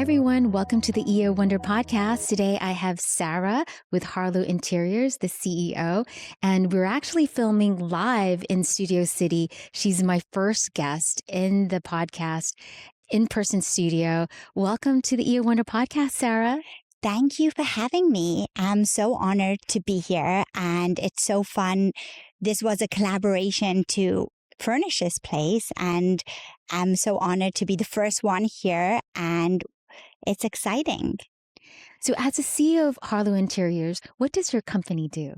everyone. Welcome to the EO Wonder podcast. Today I have Sara with Harlow Interiors, the CEO, and we're actually filming live in Studio City. She's my first guest in the podcast in-person studio. Welcome to the EO Wonder podcast, Sara. Thank you for having me. I'm so honored to be here, and it's so fun. This was a collaboration to furnish this place, and I'm so honored to be the first one here, and it's exciting. So as a CEO of Harlow Interiors, what does your company do?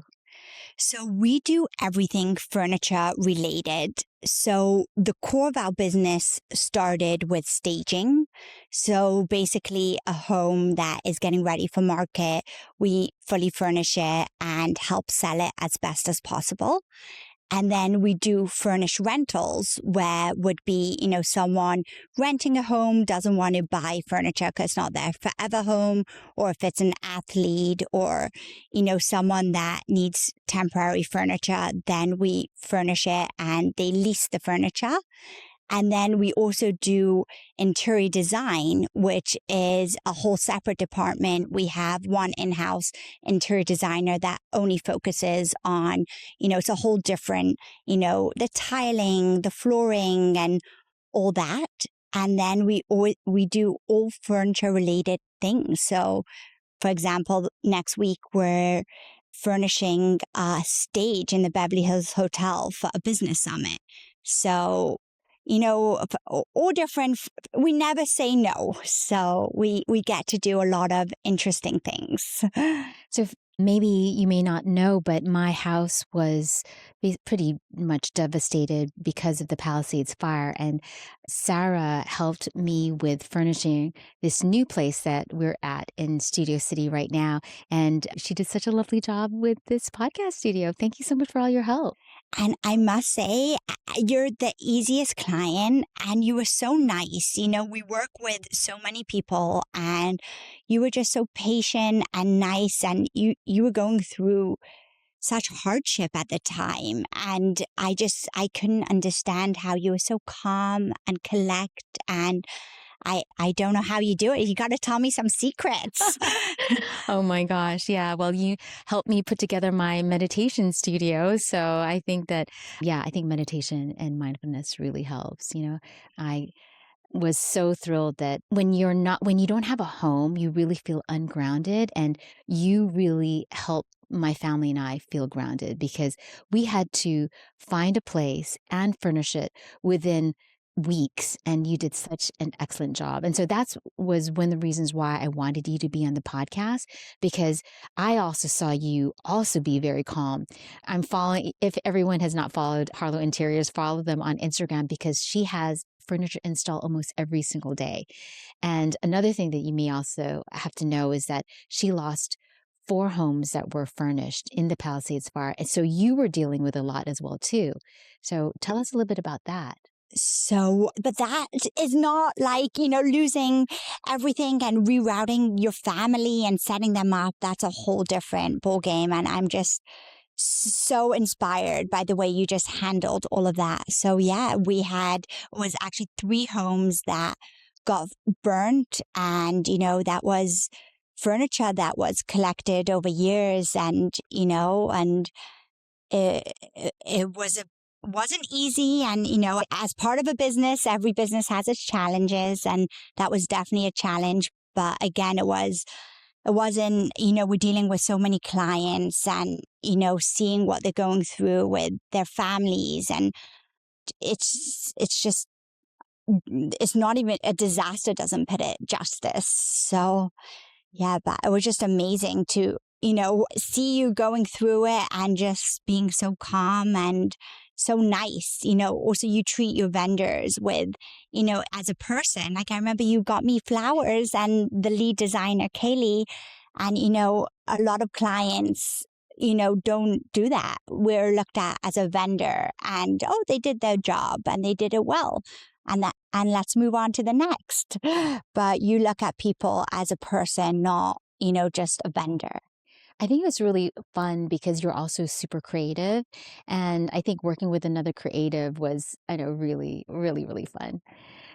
So we do everything furniture related. So the core of our business started with staging. So basically a home that is getting ready for market, we fully furnish it and help sell it as best as possible. And then we do furnished rentals where would be, someone renting a home doesn't want to buy furniture because it's not their forever home, or if it's an athlete or, someone that needs temporary furniture, then we furnish it and they lease the furniture. And then we also do interior design, which is a whole separate department. We have one in-house interior designer that only focuses on, it's a whole different, the tiling, the flooring and all that. And then we do all furniture related things. So for example, next week we're furnishing a stage in the Beverly Hills Hotel for a business summit. So all different. We never say no. So we get to do a lot of interesting things. So maybe you may not know, but my house was pretty much devastated because of the Palisades fire. And Sara helped me with furnishing this new place that we're at in Studio City right now. And she did such a lovely job with this podcast studio. Thank you so much for all your help. And I must say, you're the easiest client and you were so nice. We work with so many people and you were just so patient and nice, and you were going through such hardship at the time. And I couldn't understand how you were so calm and collect, and I don't know how you do it. You got to tell me some secrets. Oh my gosh. Yeah. Well, you helped me put together my meditation studio. So I think I think meditation and mindfulness really helps. I was so thrilled that when you don't have a home, you really feel ungrounded, and you really help my family and I feel grounded because we had to find a place and furnish it within weeks, and you did such an excellent job. And so was one of the reasons why I wanted you to be on the podcast, because I also saw you also be very calm. I'm following, if everyone has not followed Harlow Interiors, follow them on Instagram because she has furniture install almost every single day. And another thing that you may also have to know is that she lost 4 homes that were furnished in the Palisades fire. And so you were dealing with a lot as well too. So tell us a little bit about that. So, but that is not like, losing everything and rerouting your family and setting them up. That's a whole different ball game. And I'm just so inspired by the way you just handled all of that. So yeah, was actually 3 homes that got burnt, and, that was furniture that was collected over years, and, and it wasn't easy. And, as part of a business, every business has its challenges, and that was definitely a challenge. But again, it wasn't, we're dealing with so many clients and, seeing what they're going through with their families. And it's not even a disaster doesn't put it justice. So yeah, but it was just amazing to, see you going through it and just being so calm and so nice. Also you treat your vendors with, as a person. Like I remember you got me flowers, and the lead designer, Kaylee, and, a lot of clients, don't do that. We're looked at as a vendor and, oh, they did their job and they did it well. And let's move on to the next. But you look at people as a person, not, just a vendor. I think it was really fun because you're also super creative, and I think working with another creative was, I know, really, really, really fun.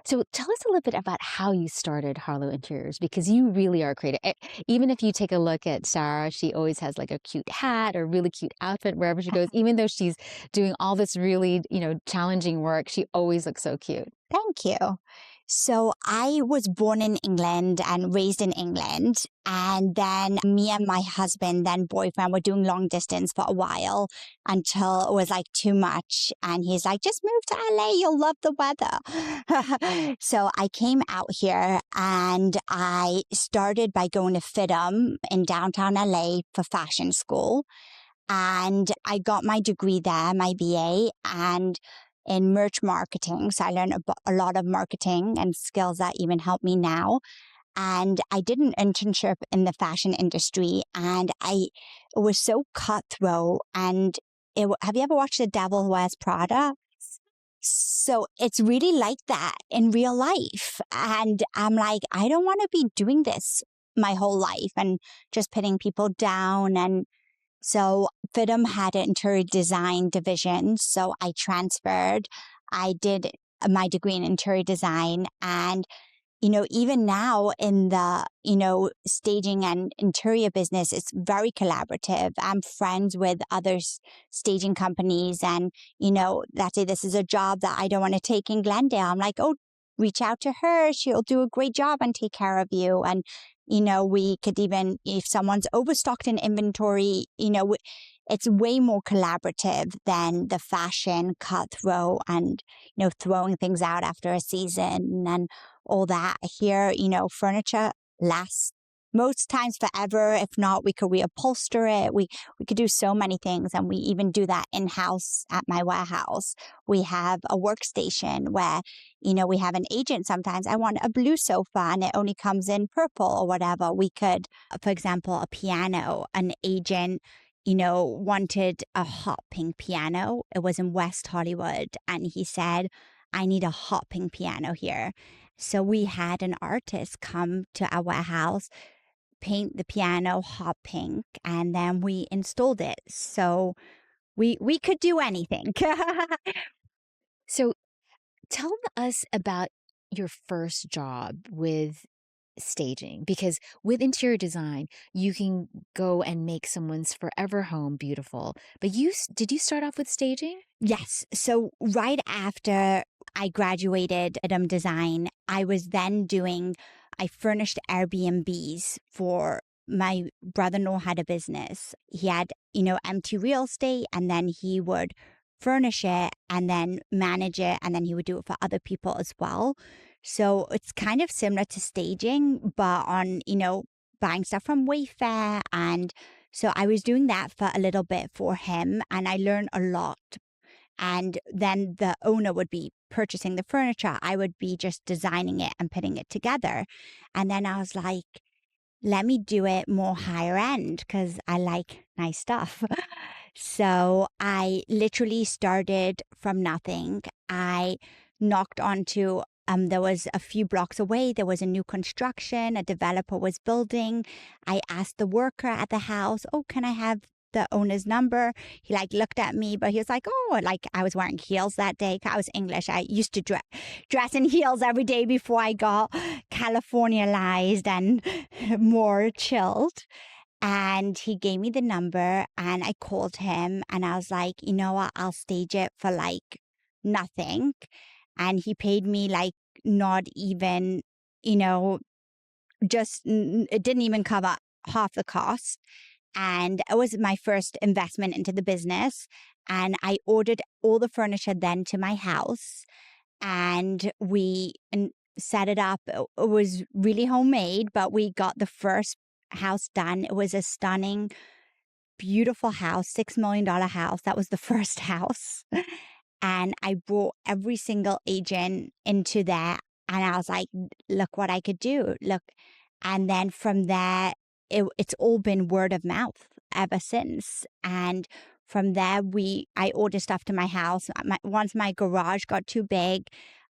So tell us a little bit about how you started Harlow Interiors because you really are creative. Even if you take a look at Sarah, she always has like a cute hat or really cute outfit wherever she goes. Even though she's doing all this really, challenging work, she always looks so cute. Thank you. So I was born in England and raised in England. And then me and my husband, then boyfriend, were doing long distance for a while until it was like too much. And he's like, just move to LA, you'll love the weather. So I came out here and I started by going to FITM in downtown LA for fashion school. And I got my degree there, my BA, and in merch marketing. So I learned a lot of marketing and skills that even help me now. And I did an internship in the fashion industry, and it was so cutthroat. And have you ever watched The Devil Wears Prada? So it's really like that in real life. And I'm like, I don't want to be doing this my whole life and just putting people down. And so FITM had an interior design division. So I transferred. I did my degree in interior design. And even now in the, staging and interior business, it's very collaborative. I'm friends with other staging companies and, that say this is a job that I don't want to take in Glendale. I'm like, oh, reach out to her. She'll do a great job and take care of you. And, we could even, if someone's overstocked in inventory, it's way more collaborative than the fashion cutthroat and, throwing things out after a season and all that. Here, furniture lasts most times forever. If not, we could reupholster it. We could do so many things. And we even do that in-house at my warehouse. We have a workstation where, we have an agent sometimes. I want a blue sofa and it only comes in purple or whatever. We could, for example, a piano, an agent wanted a hot pink piano. It was in West Hollywood. And he said, I need a hot pink piano here. So we had an artist come to our warehouse, paint the piano hot pink, and then we installed it. So we could do anything. So tell us about your first job with staging because with interior design you can go and make someone's forever home beautiful, but did you start off with staging? Yes. So right after I graduated design, I furnished Airbnbs for my brother-in-law had a business. He had, empty real estate, and then he would furnish it and then manage it, and then he would do it for other people as well. So it's kind of similar to staging, but on, buying stuff from Wayfair. And so I was doing that for a little bit for him, and I learned a lot. And then the owner would be purchasing the furniture. I would be just designing it and putting it together. And then I was like, let me do it more higher end because I like nice stuff. So I literally started from nothing. I knocked onto, there was a few blocks away, there was a new construction, a developer was building. I asked the worker at the house, oh, can I have the owner's number? He looked at me, but he was like, oh, I was wearing heels that day. I was English. I used to dress in heels every day before I got Californialized and more chilled. And he gave me the number and I called him and I was like, you know what? I'll stage it for nothing. And he paid me not even, it didn't even cover half the cost. And it was my first investment into the business. And I ordered all the furniture then to my house and we set it up. It was really homemade, but we got the first house done. It was a stunning, beautiful house, $6 million house. That was the first house. And I brought every single agent into that. And I was like, look what I could do. Look. And then from there, it's all been word of mouth ever since. And from there, I ordered stuff to my house. Once my garage got too big,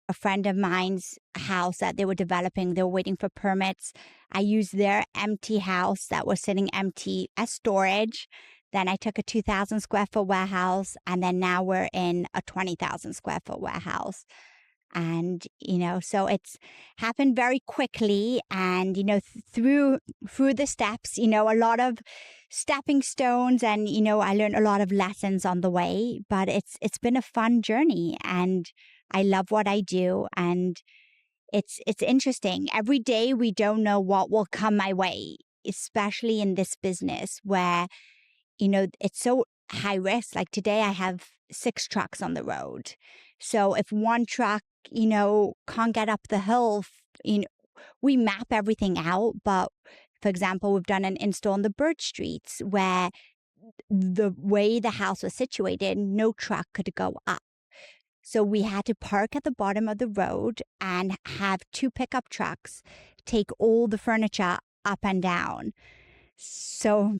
a friend of mine's house that they were developing. They were waiting for permits. I used their empty house that was sitting empty as storage. Then I took a 2,000 square foot warehouse, and then now we're in a 20,000 square foot warehouse. And so it's happened very quickly, and through the steps, a lot of stepping stones, and I learned a lot of lessons on the way, but it's been a fun journey, and I love what I do. And it's interesting. Every day we don't know what will come my way, especially in this business where it's so high risk. Like today, I have 6 trucks on the road. So if one truck, can't get up the hill, we map everything out. But for example, we've done an install on the Birch Streets where the way the house was situated, no truck could go up. So we had to park at the bottom of the road and have 2 pickup trucks take all the furniture up and down. So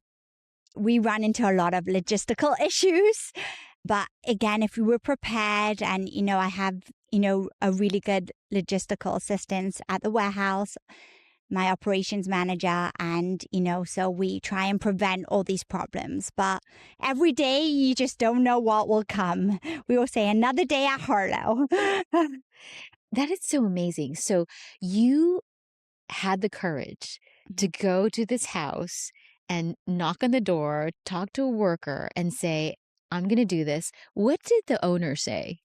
we run into a lot of logistical issues. But again, if we were prepared, and, I have, a really good logistical assistance at the warehouse, my operations manager, and, so we try and prevent all these problems. But every day you just don't know what will come. We will say another day at Harlow. That is so amazing. So you had the courage to go to this house and knock on the door, talk to a worker, and say, I'm going to do this. What did the owner say?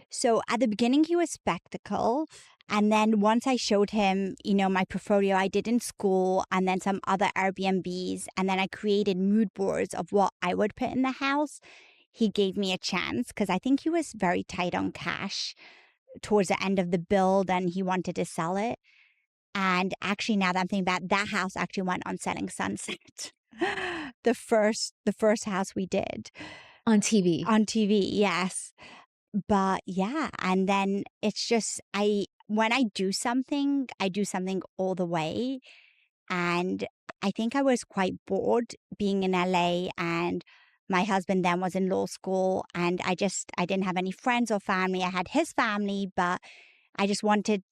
So at the beginning, he was skeptical. And then once I showed him, my portfolio I did in school, and then some other Airbnbs, and then I created mood boards of what I would put in the house, he gave me a chance, because I think he was very tight on cash towards the end of the build and he wanted to sell it. And actually, now that I'm thinking about it, that house actually went on Selling Sunset. The first house we did On TV. on TV, yes. But yeah, and then it's just when I do something all the way. And I think I was quite bored being in LA, and my husband then was in law school, and I didn't have any friends or family. I had his family, but I just wanted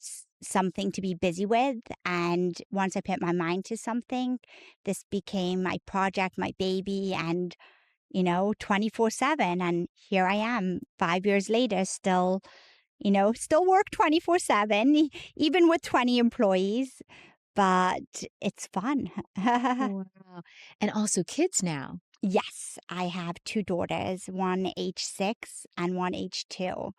something to be busy with. And once I put my mind to something, this became my project, my baby, and 24/7. And here I am 5 years later, still work 24/7, even with 20 employees, but it's fun. Wow. And also kids now. Yes, I have 2 daughters, one age 6 and one age 2.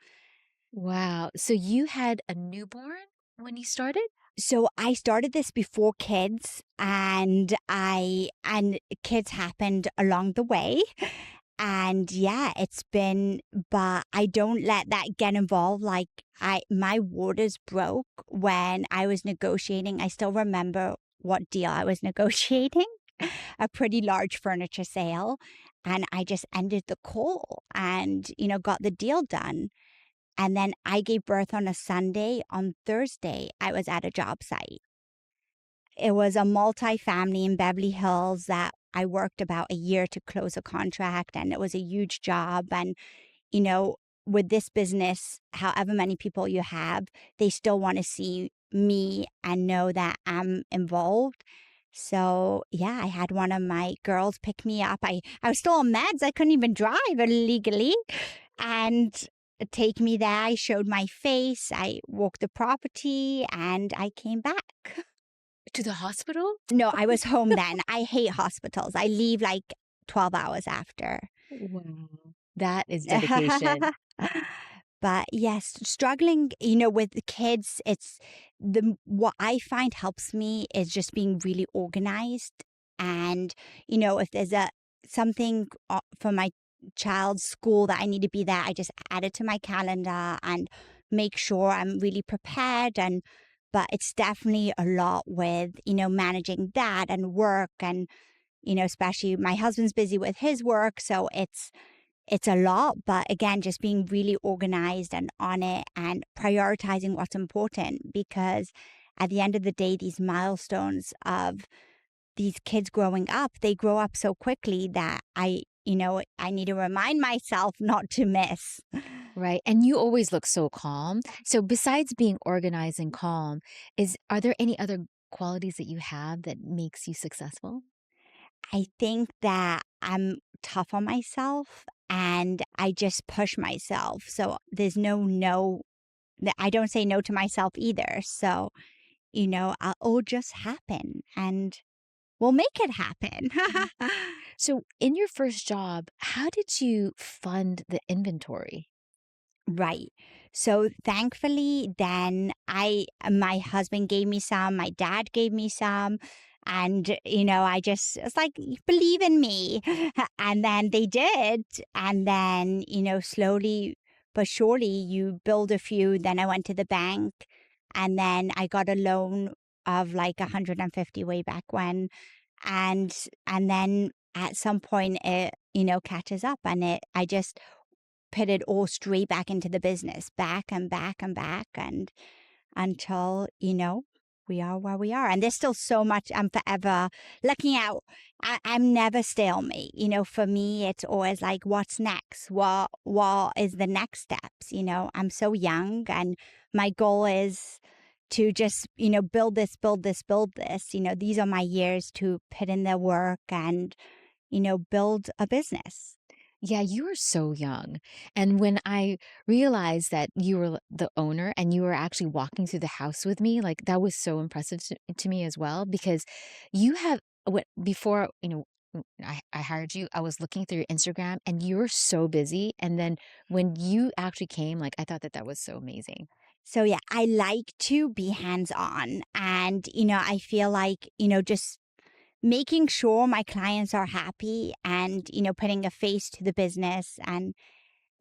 Wow. So you had a newborn when you started? So I started this before kids, and kids happened along the way. And yeah, but I don't let that get involved. Like my waters broke when I was negotiating. I still remember what deal I was negotiating, a pretty large furniture sale. And I just ended the call and, got the deal done. And then I gave birth on a Sunday. On Thursday, I was at a job site. It was a multi-family in Beverly Hills that I worked about a year to close a contract, and it was a huge job. And, you know, with this business, however many people you have, they still want to see me and know that I'm involved. So, yeah, I had one of my girls pick me up. I was still on meds. I couldn't even drive legally. And take me there. I showed my face. I walked the property and I came back. To the hospital? No, I was home then. I hate hospitals. I leave like 12 hours after. Wow. That is dedication. But yes, struggling, with the kids, what I find helps me is just being really organized. And, if there's something for my child's school that I need to be there, I just add it to my calendar and make sure I'm really prepared. But it's definitely a lot with, managing that and work, and, especially my husband's busy with his work. So it's a lot, but again, just being really organized and on it and prioritizing what's important, because at the end of the day, these milestones of these kids growing up, they grow up so quickly that I need to remind myself not to miss. Right, and you always look so calm. So besides being organized and calm, are there any other qualities that you have that makes you successful? I think that I'm tough on myself and I just push myself. So there's no, I don't say no to myself either. So, it'll just happen and we'll make it happen. So in your first job, how did you fund the inventory? Right. So thankfully, then my husband gave me some, my dad gave me some. And, it's like, believe in me. And then they did. And then, slowly but surely you build a few. Then I went to the bank and then I got a loan of like 150 way back when. And, and then at some point it, catches up and I just put it all straight back into the business, back and back and back, and until, we are where we are. And there's still so much I'm forever looking out. I'm never stalemate. For me, it's always like, what's next? What is the next steps? I'm so young and my goal is to just, build this, build this, build this. These are my years to put in the work and, build a business. Yeah, you were so young. And when I realized that you were the owner and you were actually walking through the house with me, like that was so impressive to me as well, because you have what before, I hired you, I was looking through your Instagram and you were so busy. And then when you actually came, like I thought that that was so amazing. So yeah, I like to be hands on and I feel like, just making sure my clients are happy and putting a face to the business and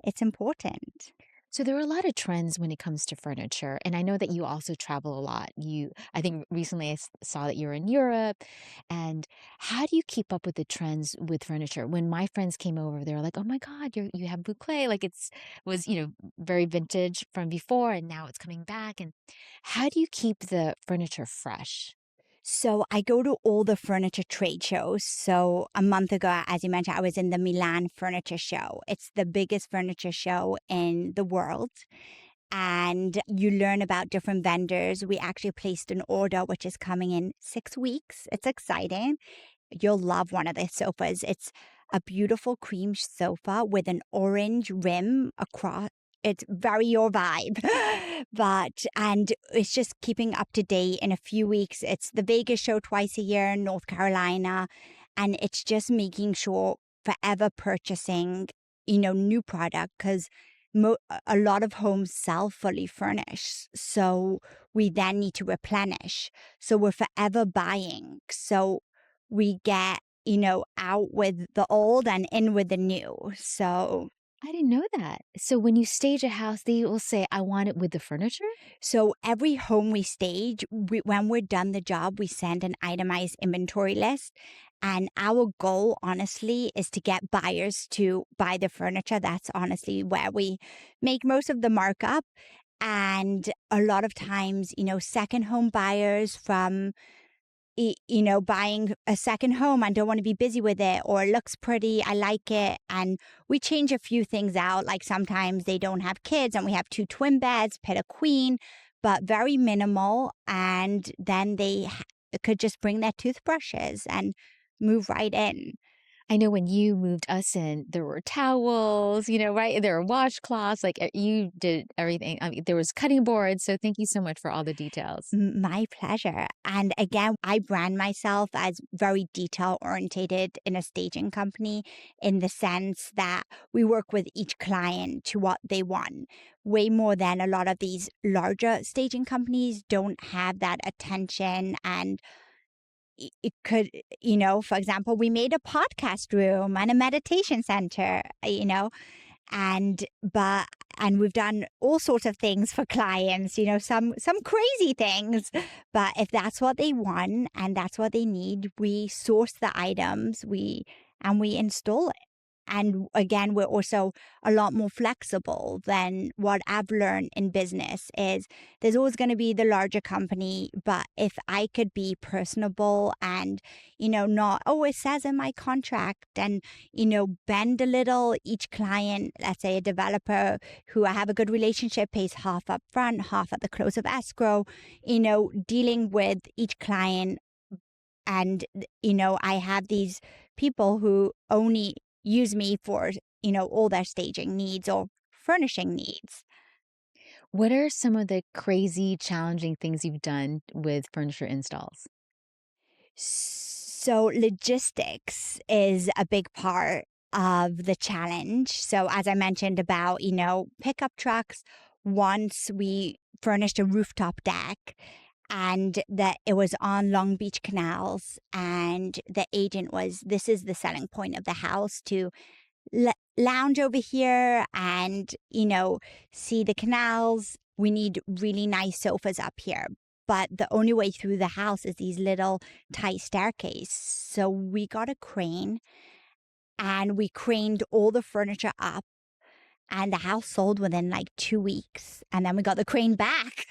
it's important. So there are a lot of trends when it comes to furniture, and I know that you also travel a lot. I think recently saw that you're in Europe, and how do you keep up with the trends with furniture? When my friends came over, they were like, "Oh my God, you have boucle like was very vintage from before, and now it's coming back." And how do you keep the furniture fresh? So I go to all the furniture trade shows. So a month ago, as you mentioned, I was in the Milan Furniture Show. It's the biggest furniture show in the world. And you learn about different vendors. We actually placed an order, which is coming in 6 weeks. It's exciting. You'll love one of the sofas. It's a beautiful cream sofa with an orange rim across. It's very your vibe. And it's just keeping up to date. In a few weeks, it's the Vegas show twice a year in North Carolina. And it's just making sure forever purchasing, new product because a lot of homes sell fully furnished. So we then need to replenish. So we're forever buying. So we get, out with the old and in with the new. I didn't know that. So when you stage a house, they will say, "I want it with the furniture." So every home we stage, when we're done the job, we send an itemized inventory list. And our goal, honestly, is to get buyers to buy the furniture. That's honestly where we make most of the markup. And a lot of times, second home buyers from buying a second home and don't want to be busy with it or it looks pretty, I like it. And we change a few things out. Like sometimes they don't have kids and we have two twin beds, pet a queen, but very minimal. And then they could just bring their toothbrushes and move right in. I know when you moved us in, there were towels, right? There were washcloths, like, you did everything. I mean, there was cutting boards, so thank you so much for all the details. My pleasure. And again, I brand myself as very detail orientated in a staging company in the sense that we work with each client to what they want. Way more than a lot of these larger staging companies don't have that attention and it could, for example, we made a podcast room and a meditation center, but and we've done all sorts of things for clients, some crazy things. But if that's what they want and that's what they need, we source the items, we install it. And again, we're also a lot more flexible than what I've learned in business is there's always going to be the larger company. But if I could be personable and, not, oh, it says in my contract and, bend a little, each client, let's say a developer who I have a good relationship pays half up front, half at the close of escrow, dealing with each client. And, I have these people who only use me for, all their staging needs or furnishing needs. What are some of the crazy, challenging things you've done with furniture installs? So logistics is a big part of the challenge. So as I mentioned about, pickup trucks, once we furnished a rooftop deck and that it was on Long Beach canals and the agent was this is the selling point of the house to lounge over here and, see the canals. We need really nice sofas up here. But the only way through the house is these little tight staircase. So we got a crane and we craned all the furniture up and the house sold within like 2 weeks. And then we got the crane back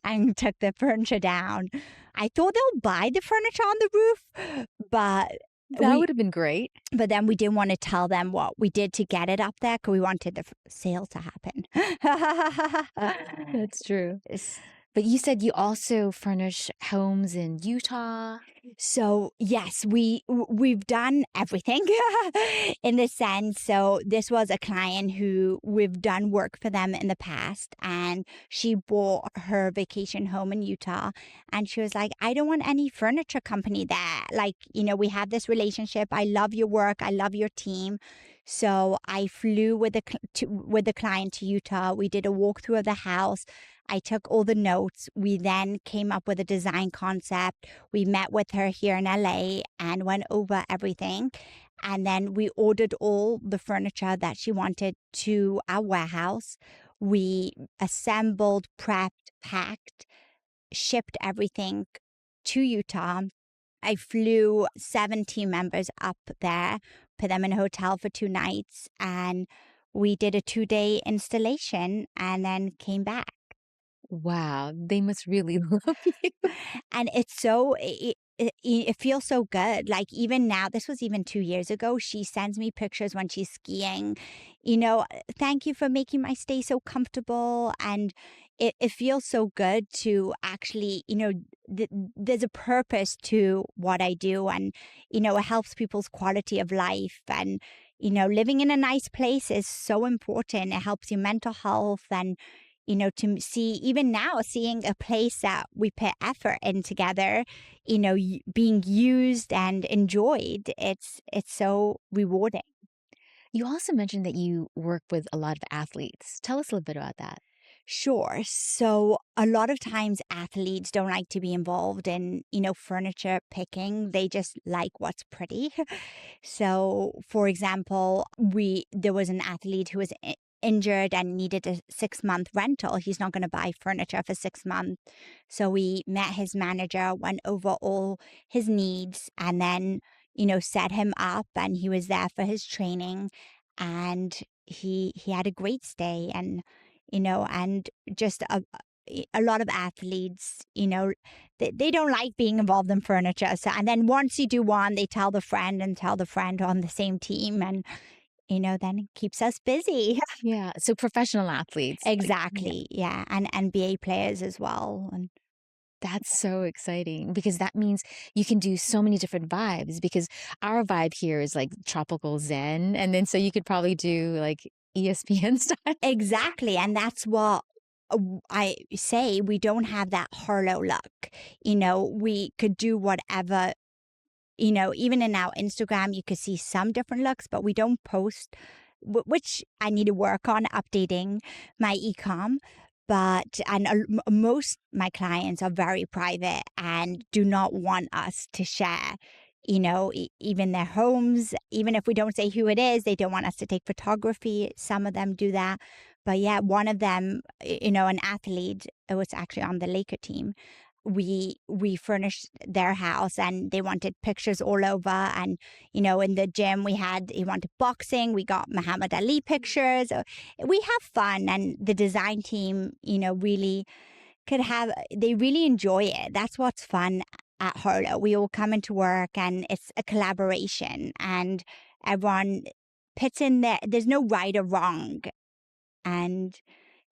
and took the furniture down. I thought they'll buy the furniture on the roof, but That we would have been great. but then we didn't want to tell them what we did to get it up there because we wanted the sale to happen. That's true. S- But you said you also furnish homes in Utah. So yes, we've done everything in the sense. So this was a client who we've done work for them in the past, and she bought her vacation home in Utah, and she was like, "I don't want any furniture company there. Like, we have this relationship. I love your work. I love your team." So I flew with with the client to Utah. We did a walkthrough of the house. I took all the notes. We then came up with a design concept. We met with her here in LA and went over everything. And then we ordered all the furniture that she wanted to our warehouse. We assembled, prepped, packed, shipped everything to Utah. I flew 7 team members up there, put them in a hotel for 2 nights, and we did a 2-day installation and then came back. Wow, they must really love you. And it's so it feels so good. Like even now, this was even 2 years ago. She sends me pictures when she's skiing. Thank you for making my stay so comfortable. And it feels so good to actually, there's a purpose to what I do, and it helps people's quality of life. And living in a nice place is so important. It helps your mental health and to see even now, seeing a place that we put effort in together, being used and enjoyed, it's so rewarding. You also mentioned that you work with a lot of athletes. Tell us a little bit about that. Sure. So a lot of times athletes don't like to be involved in, furniture picking. They just like what's pretty. So, for example, there was an athlete who was injured and needed a 6-month rental. He's not going to buy furniture for 6 months. So we met his manager, went over all his needs, and then, set him up, and he was there for his training, and he had a great stay. And just a lot of athletes, they don't like being involved in furniture. So, and then once you do one, they tell the friend and tell the friend on the same team. And, then it keeps us busy. Yeah, so professional athletes, like, yeah, Exactly. Yeah. And NBA players as well. And that's so exciting because that means you can do so many different vibes because our vibe here is like tropical zen, and then so you could probably do like ESPN style. exactly. And that's what I say. We don't have that Harlow look. We could do whatever. Even in our Instagram, you could see some different looks, but we don't post, which I need to work on updating my ecom. But and most my clients are very private and do not want us to share. Even their homes, even if we don't say who it is, they don't want us to take photography. Some of them do that. But yeah, one of them, an athlete, it was actually on the Laker team, we furnished their house, and they wanted pictures all over. And in the gym he wanted boxing. We got Muhammad Ali pictures. We have fun, and the design team really they really enjoy it. That's what's fun at Harlow. We all come into work, and it's a collaboration, and everyone puts in there's no right or wrong, and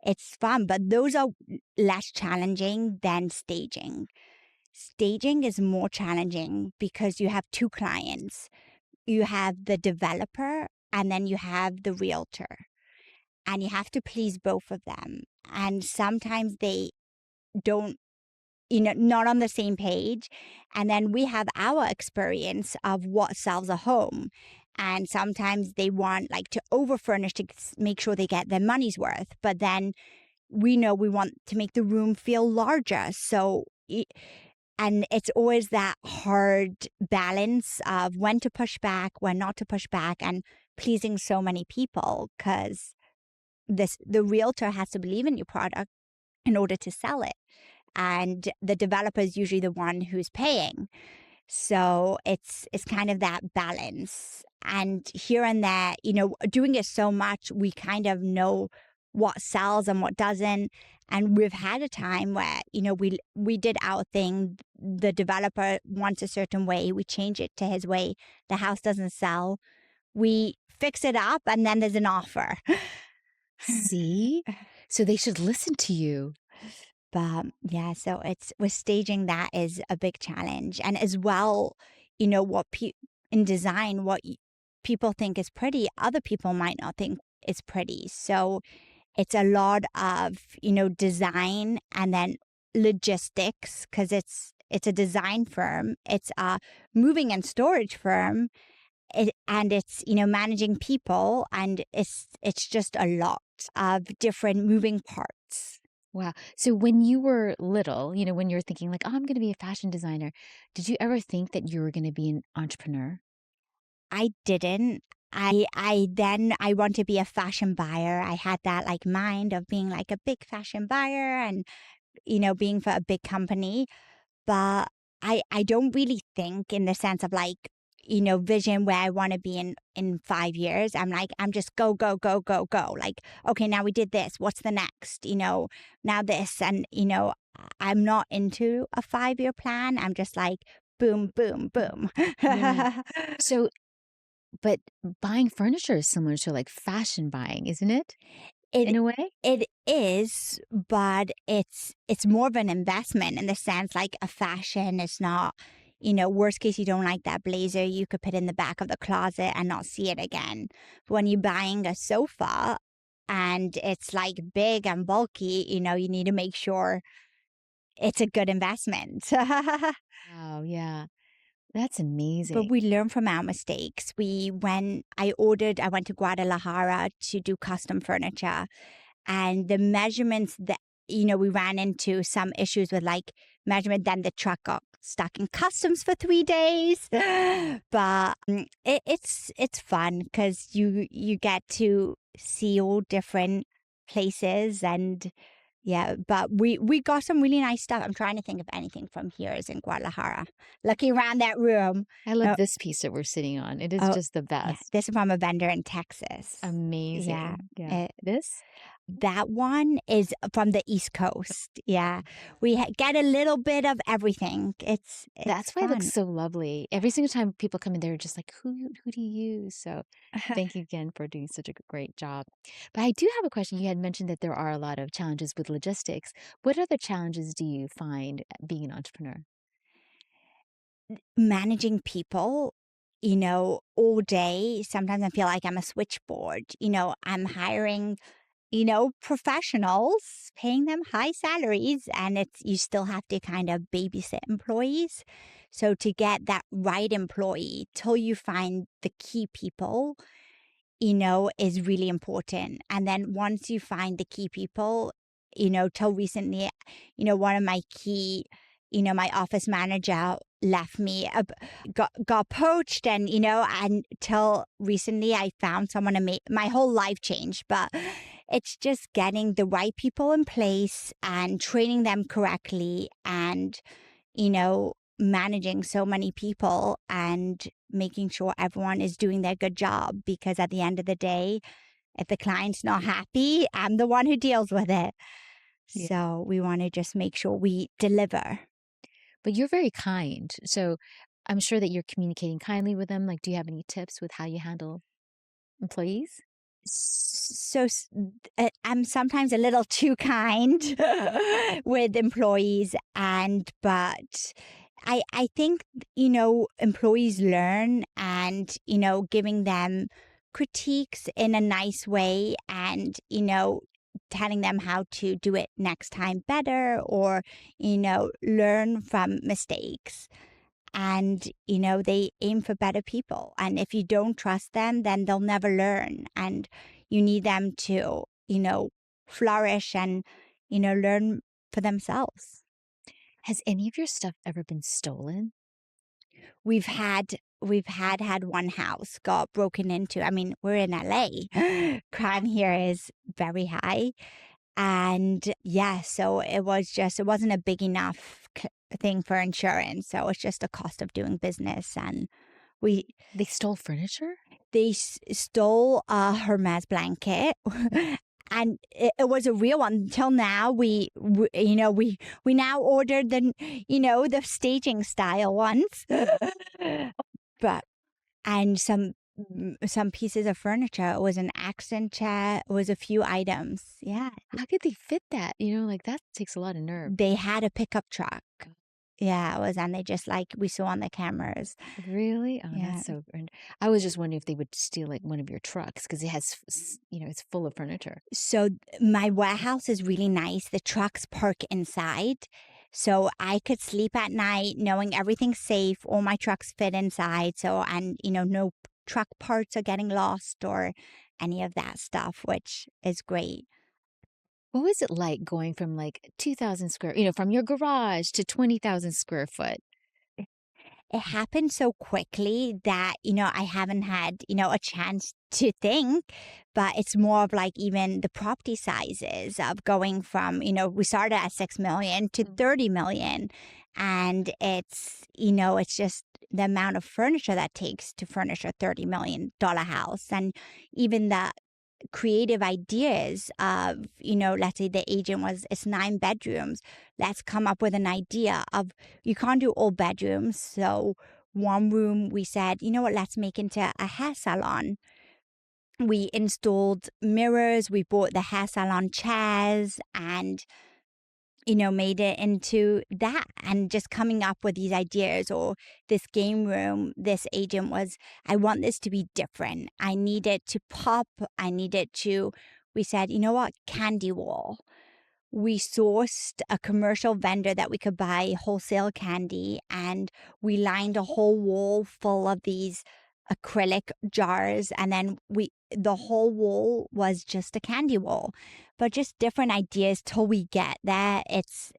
it's fun. But those are less challenging than staging. Staging is more challenging because you have two clients. You have the developer, and then you have the realtor, and you have to please both of them. And sometimes they don't, not on the same page. And then we have our experience of what sells a home. And sometimes they want like to over furnish to make sure they get their money's worth. But then we know we want to make the room feel larger. And it's always that hard balance of when to push back, when not to push back, and pleasing so many people, because the realtor has to believe in your product in order to sell it. And the developer is usually the one who's paying. So it's kind of that balance. And here and there, doing it so much, we kind of know what sells and what doesn't. And we've had a time where, we did our thing. The developer wants a certain way. We change it to his way. The house doesn't sell. We fix it up, and then there's an offer. See? So they should listen to you. But yeah, so with staging, that is a big challenge. And as well, what in design, what people think is pretty, other people might not think is pretty. So it's a lot of, design, and then logistics, because it's a design firm. It's a moving and storage firm. And it's, managing people, and it's just a lot of different moving parts. Wow. So when you were little, when you were thinking like, oh, I'm going to be a fashion designer, did you ever think that you were going to be an entrepreneur? I didn't. I want to be a fashion buyer. I had that like mind of being like a big fashion buyer, and being for a big company. But I don't really think in the sense of like, vision where I want to be in 5 years. I'm just go, go, go, go, go. Like, okay, now we did this. What's the next? Now this. And, I'm not into a 5-year plan. I'm just like, boom, boom, boom. Yeah. So, but buying furniture is similar to like fashion buying, isn't it? In It a way? it is, but it's more of an investment in the sense like a fashion is not, worst case you don't like that blazer, you could put it in the back of the closet and not see it again. But when you're buying a sofa and it's like big and bulky, you need to make sure it's a good investment. Wow. Yeah. That's But amazing. we learn from our mistakes. I went to Guadalajara to do custom furniture, and the measurements that, we ran into some issues with like measurement. Then the truck got stuck in customs for 3 days. But it's fun because you get to see all different places. And yeah, but we got some really nice stuff. I'm trying to think if anything from here is in Guadalajara. Looking around that room. I love Oh, this piece that we're sitting on. It is oh, just the yeah, best. this is from a vendor in Texas. Yeah, Amazing. Yeah. This? that one is from the East Coast. Yeah, we get a little bit of everything. It's That's why it looks fun. so lovely. Every single time people come in, they're just like, who do you use? So thank you again for doing such a great job. But I do have a question. You had mentioned that there are a lot of challenges with logistics. What other challenges do you find being an entrepreneur? Managing people, all day. Sometimes I feel like I'm a switchboard. I'm hiring, professionals, paying them high salaries, and you still have to kind of babysit employees. So to get that right employee till you find the key people, is really important. And then once you find the key people, till recently, one of my key, my office manager left me, got poached, and, until recently I found someone to make my whole life changed. But it's just getting the right people in place and training them correctly and, managing so many people and making sure everyone is doing their good job. Because at the end of the day, if the client's not happy, I'm the one who deals with it. Yeah. So we want to just make sure we deliver. But you're very kind. So I'm sure that you're communicating kindly with them. Like, do you have any tips with how you handle employees? So I'm sometimes a little too kind with employees, but I think employees learn, and giving them critiques in a nice way, and telling them how to do it next time better, or learn from mistakes. And they aim for better people, and if you don't trust them, then they'll never learn, and you need them to flourish and learn for themselves. Has any of your stuff ever been stolen? We've had one house got broken into. I mean, we're in LA. Crime here is very high. And yeah, so it wasn't a big enough thing for insurance. So it's just the cost of doing business. And we, They stole furniture? they stole a Hermes blanket. And it was a real one until now. We now ordered the staging style ones, but and some pieces of furniture. It was an accent chair. It was a few items. Yeah, How could they fit that? Like that takes a lot of nerve. they had a pickup truck. Yeah, it was, and they just like we saw on the cameras. Really? Oh, Yeah. that's so. I was just wondering if they would steal like one of your trucks because it has, it's full of furniture. So my warehouse is really nice. The trucks park inside. So I could sleep at night knowing everything's safe. All my trucks fit inside. So, and, no truck parts are getting lost or any of that stuff, which is great. What was it like going from like 2,000 from your garage to 20,000 square foot? It happened so quickly that, I haven't had, a chance to think, but it's more of like even the property sizes of going from, we started at 6 million to 30 million. And it's just the amount of furniture that takes to furnish a $30 million house. And even the creative ideas of, let's say the agent was, it's 9 bedrooms. Let's come up with an idea of, you can't do all bedrooms. So one room we said, you know what, let's make into a hair salon. We installed mirrors, we bought the hair salon chairs, and made it into that, and just coming up with these ideas. Or this game room, this agent was, I want this to be different. I need it to pop. We said, you know what, candy wall. We sourced a commercial vendor that we could buy wholesale candy, and we lined a whole wall full of these acrylic jars, and then the whole wall was just a candy wall. But just different ideas till we get there. It's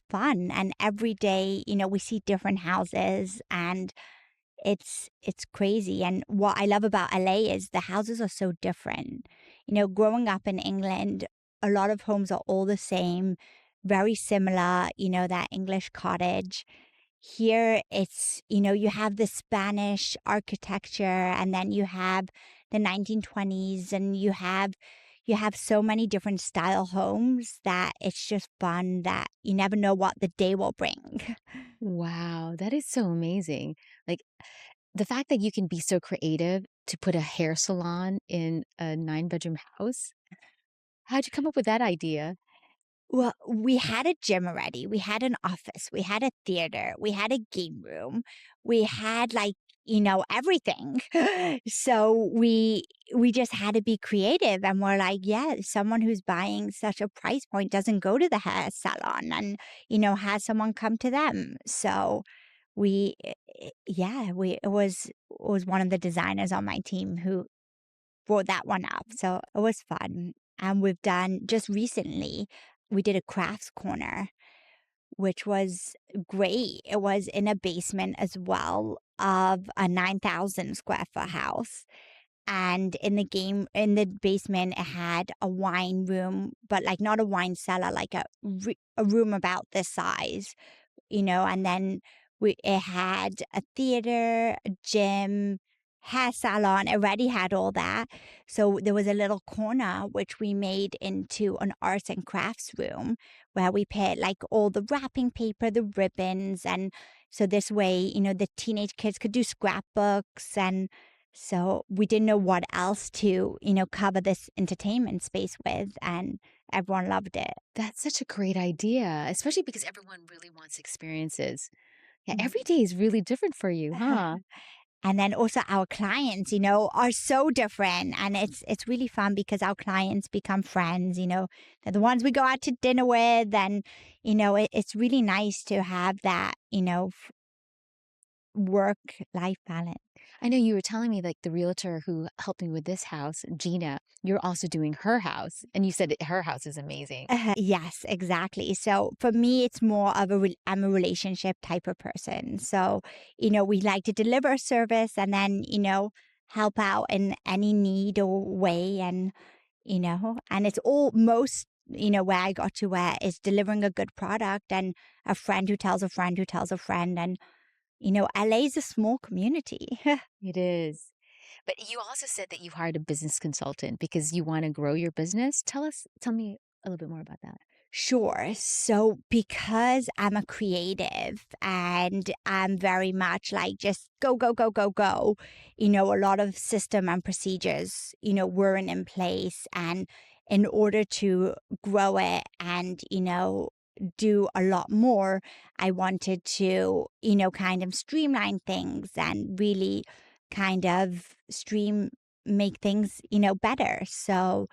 fun, and every day, we see different houses, and it's crazy. And what I love about LA is the houses are so different. Growing up in England, a lot of homes are all the same, very similar, that English cottage. Here it's, you have the Spanish architecture, and then you have the 1920s, and you have so many different style homes that it's just fun that you never know what the day will bring. Wow, that is so amazing. Like the fact that you can be so creative to put a hair salon in a 9-bedroom house. How'd you come up with that idea? Well, we had a gym already. We had an office. We had a theater. We had a game room. We had like, everything. So we just had to be creative, and we're like, yeah, someone who's buying such a price point doesn't go to the hair salon, and has someone come to them. So we it was one of the designers on my team who brought that one up. So it was fun. And we've done just recently, we did a crafts corner, which was great. It was in a basement as well of a 9,000 square foot house. And in the basement, it had a wine room, but like not a wine cellar, like a room about this size, and then it had a theater, a gym, hair salon. It already had all that. So there was a little corner which we made into an arts and crafts room where we put like all the wrapping paper, the ribbons, and so this way, the teenage kids could do scrapbooks. And so we didn't know what else to, cover this entertainment space with, and everyone loved it. That's such a great idea, especially because everyone really wants experiences. Yeah, every day is really different for you, huh? And then also our clients, are so different. And it's really fun because our clients become friends, they're the ones we go out to dinner with. And, it's really nice to have that, work life balance. I know you were telling me, like, the realtor who helped me with this house, Gina, you're also doing her house, and you said that her house is amazing. Yes, exactly. So for me, it's more of I'm a relationship type of person. So, we like to deliver a service and then, help out in any need or way. And it's all most, where I got to where is delivering a good product and a friend who tells a friend who tells a friend. And, LA is a small community. It is. But you also said that you hired a business consultant because you wanna grow your business. Tell me a little bit more about that. Sure. So, because I'm a creative and I'm very much like just go, go, go, go, go, a lot of system and procedures, weren't in place. And in order to grow it and, do a lot more, I wanted to, kind of streamline things and really kind of make things, better. So,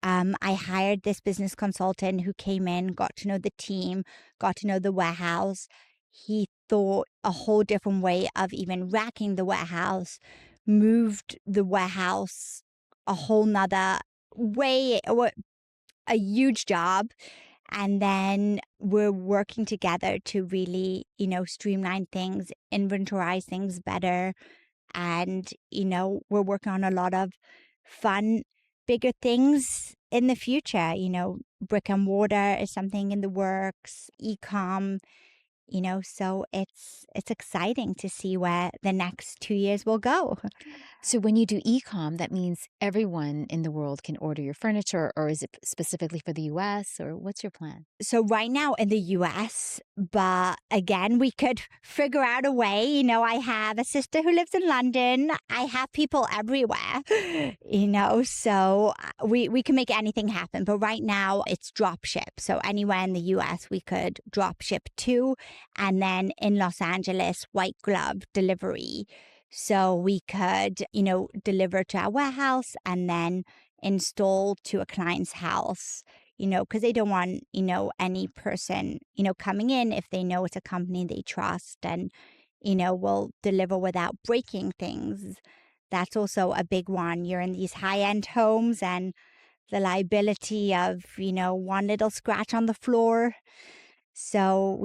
I hired this business consultant who came in, got to know the team, got to know the warehouse. He thought a whole different way of even racking the warehouse, moved the warehouse a whole nother way, a huge job. And then we're working together to really, streamline things, inventorize things better, and, we're working on a lot of fun, bigger things in the future. Brick and mortar is something in the works, e-com, so it's exciting to see where the next 2 years will go. So when you do e-com, that means everyone in the world can order your furniture, or is it specifically for the US, or what's your plan? So right now in the US, but again, we could figure out a way. I have a sister who lives in London. I have people everywhere, so we can make anything happen. But right now it's drop ship. So anywhere in the US, we could drop ship to. And then in Los Angeles, white glove delivery. So we could, deliver to our warehouse and then install to a client's house, because they don't want, any person, coming in if they know it's a company they trust and, will deliver without breaking things. That's also a big one. You're in these high end homes and the liability of, one little scratch on the floor. So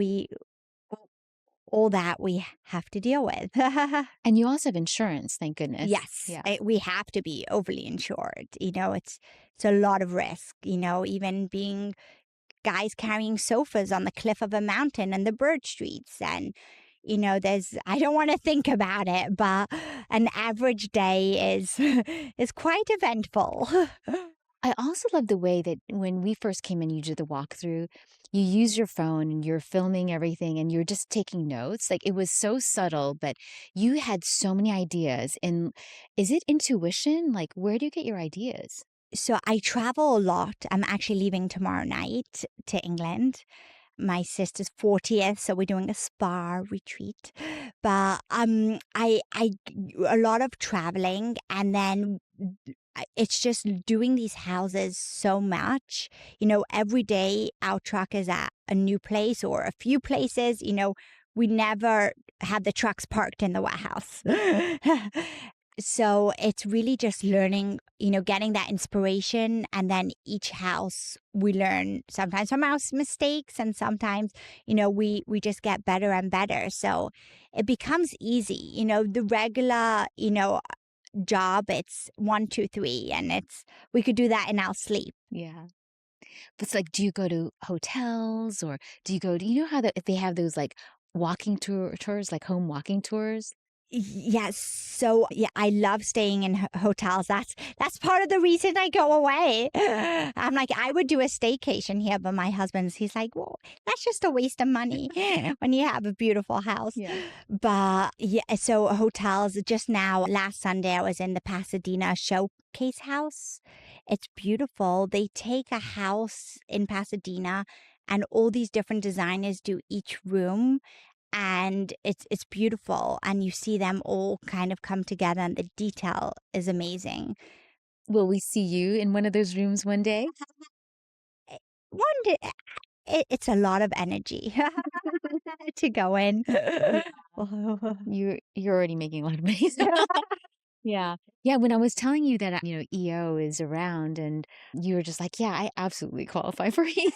all that we have to deal with. And you also have insurance, thank goodness. Yes, Yeah. we have to be overly insured. It's a lot of risk, even being guys carrying sofas on the cliff of a mountain and the bird streets. And, I don't want to think about it, but an average day is, is quite eventful. I also love the way that when we first came in, you did the walkthrough, you use your phone and you're filming everything and you're just taking notes. Like, it was so subtle, but you had so many ideas. And is it intuition? Like, where do you get your ideas? So I travel a lot. I'm actually leaving tomorrow night to England. My sister's 40th, so we're doing a spa retreat. But I a lot of traveling, and then it's just doing these houses so much. Every day our truck is at a new place or a few places. We never have the trucks parked in the warehouse. So it's really just learning, getting that inspiration. And then each house we learn sometimes from our mistakes and sometimes, we just get better and better. So it becomes easy, the regular, job, it's 1, 2, 3, and we could do that in our sleep. Yeah. But it's like, do you go to hotels or do you know how that if they have those like walking tours, like home walking tours? Yes. So yeah, I love staying in hotels. That's part of the reason I go away. I'm like, I would do a staycation here, but my he's like, well, that's just a waste of money when you have a beautiful house. Yeah. But yeah, so hotels. Just now, last Sunday, I was in the Pasadena Showcase House. It's beautiful. They take a house in Pasadena, and all these different designers do each room, and it's beautiful, and you see them all kind of come together, and the detail is amazing. Will we see you in one of those rooms one day? Eh, one day, it's a lot of energy to go in. Yeah. You're already making a lot of money. So yeah. Yeah, when I was telling you that, EO is around and you were just like, "Yeah, I absolutely qualify for EO."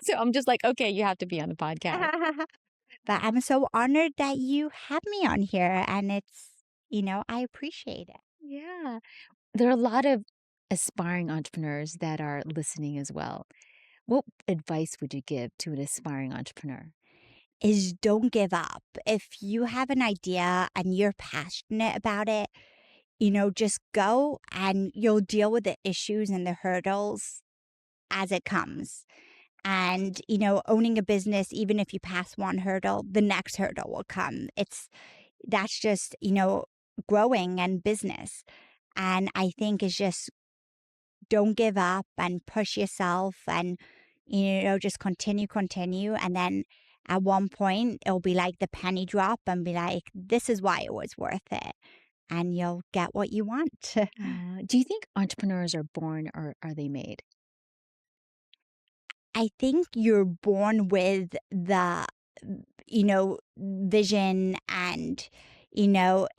So I'm just like, "Okay, you have to be on the podcast." But I'm so honored that you have me on here, and I appreciate it. Yeah. There are a lot of aspiring entrepreneurs that are listening as well. What advice would you give to an aspiring entrepreneur? Is don't give up. If you have an idea and you're passionate about it, just go, and you'll deal with the issues and the hurdles as it comes. And, owning a business, even if you pass one hurdle, the next hurdle will come. That's just, growing and business. And I think it's just don't give up and push yourself, and, just continue. And then at one point, it'll be like the penny drop and be like, this is why it was worth it. And you'll get what you want. Do you think entrepreneurs are born or are they made? I think you're born with the, vision and,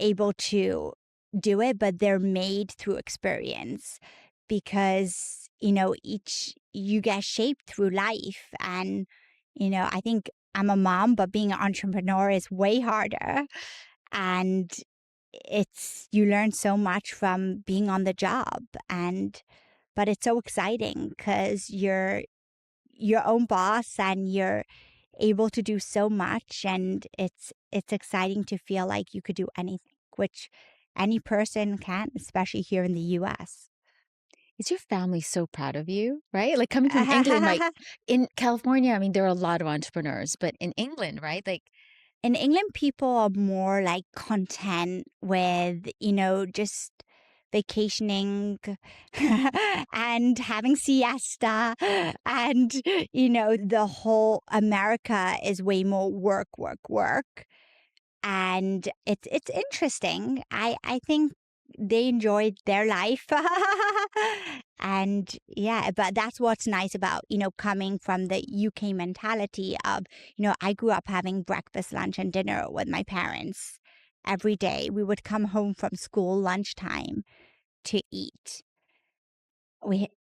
able to do it, but they're made through experience because, you get shaped through life. And, I think I'm a mom, but being an entrepreneur is way harder. And you learn so much from being on the job. But it's so exciting because you're your own boss, and you're able to do so much, and it's exciting to feel like you could do anything, which any person can, especially here in the US. Is your family so proud of you, right? Like coming from England, like in California, I mean, there are a lot of entrepreneurs, but in England, right? Like, In England, people are more like content with, just vacationing and having siesta. And, the whole America is way more work, work, work. And it's interesting. I think they enjoyed their life. And yeah, but that's what's nice about, coming from the UK mentality of, I grew up having breakfast, lunch, and dinner with my parents every day. We would come home from school lunchtime to eat.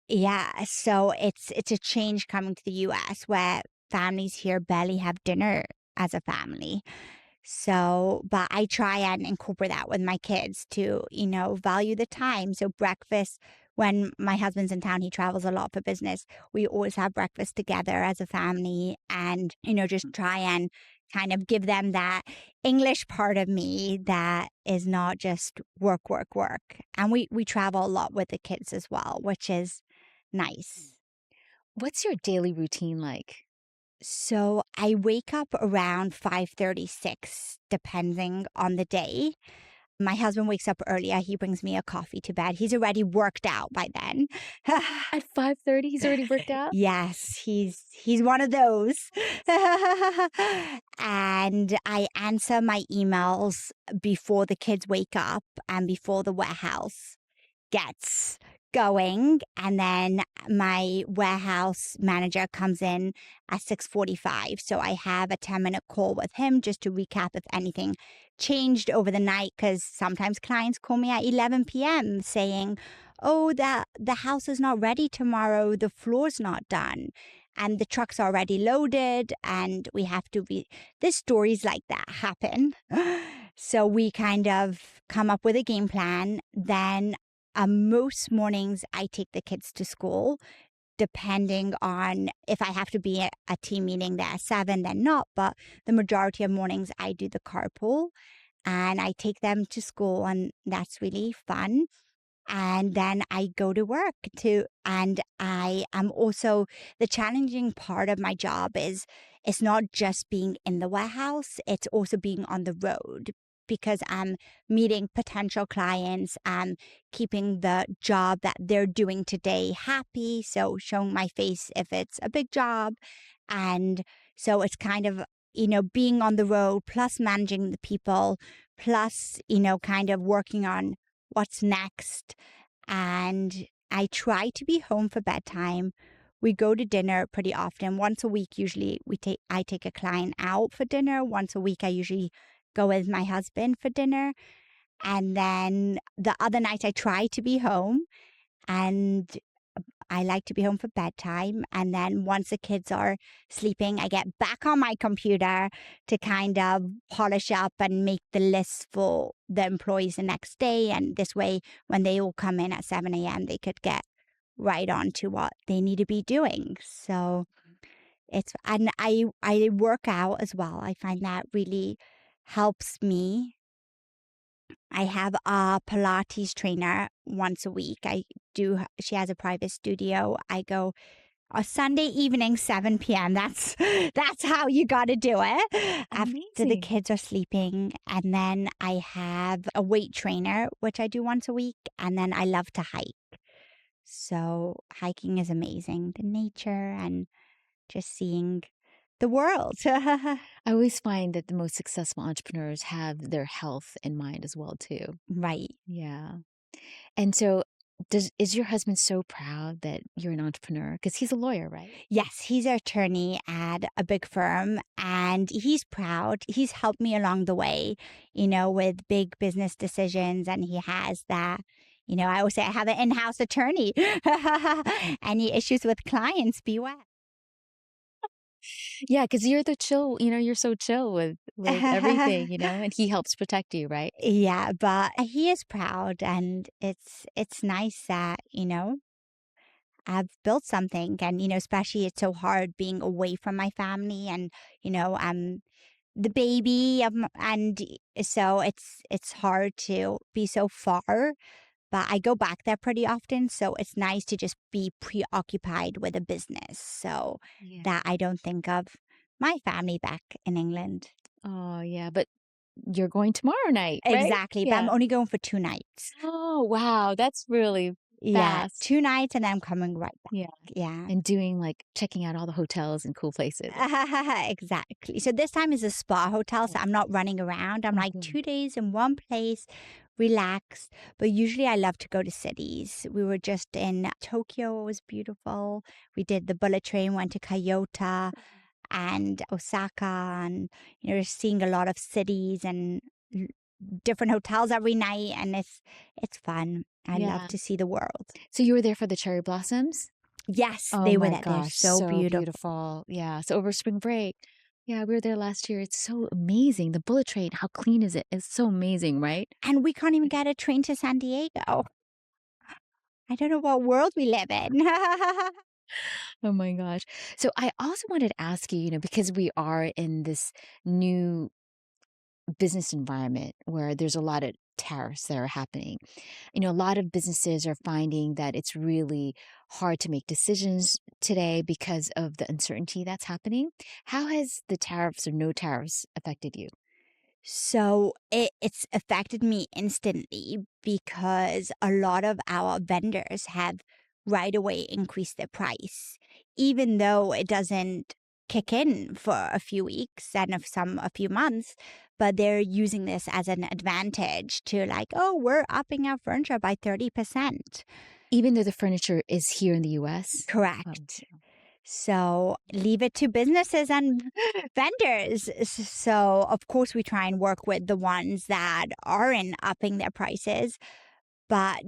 Yeah, so it's a change coming to the US, where families here barely have dinner as a family. So, but I try and incorporate that with my kids to, value the time. So breakfast, when my husband's in town, he travels a lot for business. We always have breakfast together as a family, and, just try and kind of give them that English part of me that is not just work, work, work. And we travel a lot with the kids as well, which is nice. what's your daily routine like? So I wake up around 5:36, depending on the day. My husband wakes up earlier. He brings me a coffee to bed. He's already worked out by then. At 5:30, he's already worked out? Yes, he's one of those. And I answer my emails before the kids wake up and before the warehouse gets going, and then my warehouse manager comes in at 6:45, so I have a 10-minute call with him just to recap if anything changed over the night, cuz sometimes clients call me at 11 p.m. saying, "Oh, the house is not ready tomorrow, the floor's not done." And the truck's already loaded, and we have to be. There's stories like that happen. So we kind of come up with a game plan. Then most mornings I take the kids to school, depending on if I have to be at a team meeting there at 7, then not. But the majority of mornings I do the carpool and I take them to school, and that's really fun. And then I go to work too. And I am also, the challenging part of my job is it's not just being in the warehouse, it's also being on the road because I'm meeting potential clients and keeping the job that they're doing today happy. So showing my face if it's a big job. And so it's kind of, being on the road plus managing the people, plus, kind of working on what's next. And I try to be home for bedtime. We go to dinner pretty often. Once a week, usually I take a client out for dinner. Once a week, I usually go with my husband for dinner. And then the other night, I try to be home, and I like to be home for bedtime. And then once the kids are sleeping, I get back on my computer to kind of polish up and make the list for the employees the next day. And this way, when they all come in at 7 a.m., they could get right on to what they need to be doing. So and I work out as well. I find that really helps me. I have a Pilates trainer once a week. She has a private studio. I go a Sunday evening, 7 p.m. That's how you got to do it after the Amazing. kids are sleeping. And then I have a weight trainer, which I do once a week. And then I love to hike. So hiking is amazing. The nature and just seeing the world. I always find that the most successful entrepreneurs have their health in mind as well too. Right. Yeah. And so is your husband so proud that you're an entrepreneur? Because he's a lawyer, right? Yes, he's an attorney at a big firm and he's proud. He's helped me along the way, with big business decisions. And he has that, I always say I have an in house attorney. Any issues with clients, beware. Yeah, because you're the chill, you're so chill with everything, and he helps protect you, right? Yeah, but he is proud and it's nice that, I've built something and, especially it's so hard being away from my family and, I'm the baby and so it's hard to be so far, but I go back there pretty often. So it's nice to just be preoccupied with a business so Yeah. that I don't think of my family back in England. Oh, yeah, but you're going tomorrow night, right? Exactly. But I'm Yeah. only going for 2 nights. Oh, wow, that's really Yeah, fast. 2 nights and then I'm coming right back. Yeah, Yeah. and doing, like checking out all the hotels and cool places. Exactly. So this time is a spa hotel, so I'm not running around. I'm Oh, like good. 2 days in one place, relax. But usually I love to go to cities. We were just in Tokyo, it was beautiful. We did the bullet train, went to Kyoto and Osaka, and just seeing a lot of cities and l- different hotels every night, and it's fun. I love Yeah. to see the world. So you were there for the cherry blossoms? Yes, Oh they were my there. They're gosh, so so beautiful. beautiful. Yeah, so over spring break. Yeah, we were there last year. It's so amazing. The bullet train, how clean is it? It's so amazing, right? And we can't even get a train to San Diego. I don't know what world we live in. Oh my gosh. So I also wanted to ask you, because we are in this new business environment where there's a lot of tariffs that are happening. A lot of businesses are finding that it's really hard to make decisions today because of the uncertainty that's happening. How has the tariffs or no tariffs affected you? So it's affected me instantly because a lot of our vendors have right away increased their price, even though it doesn't kick in for a few weeks and of some a few months, but they're using this as an advantage to like, oh, we're upping our furniture by 30%. Even though the furniture is here in the US? Oh, Correct. So leave it to businesses and vendors. So, of course, we try and work with the ones that aren't upping their prices, but